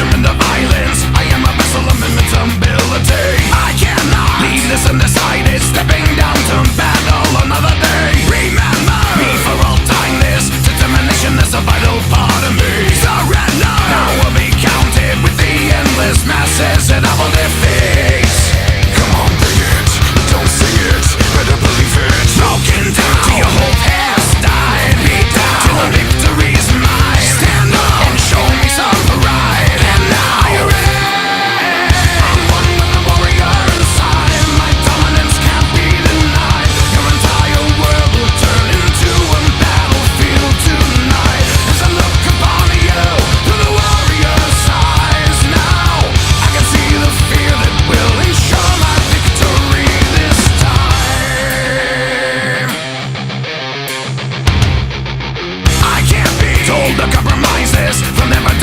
detriment of violence. I am a vessel of invincibility. I cannot leave this undecided, stepping down to battle another day. Remember me for all time, this determination is a vital part of me. Surrender, now will be counted with the endless masses that I will defeat. Come on, bring it, don't sing it, better believe it. Broken down till your whole past died, beat down till the victory's mine. Stand up and show me some pride. And now you're in. I'm one with the warrior inside. My dominance can't be denied. Your entire world will turn into a battlefield tonight. As I look upon you through the warrior's eyes, now I can see the fear that will ensure my victory this time. I can't be told to compromise this. From never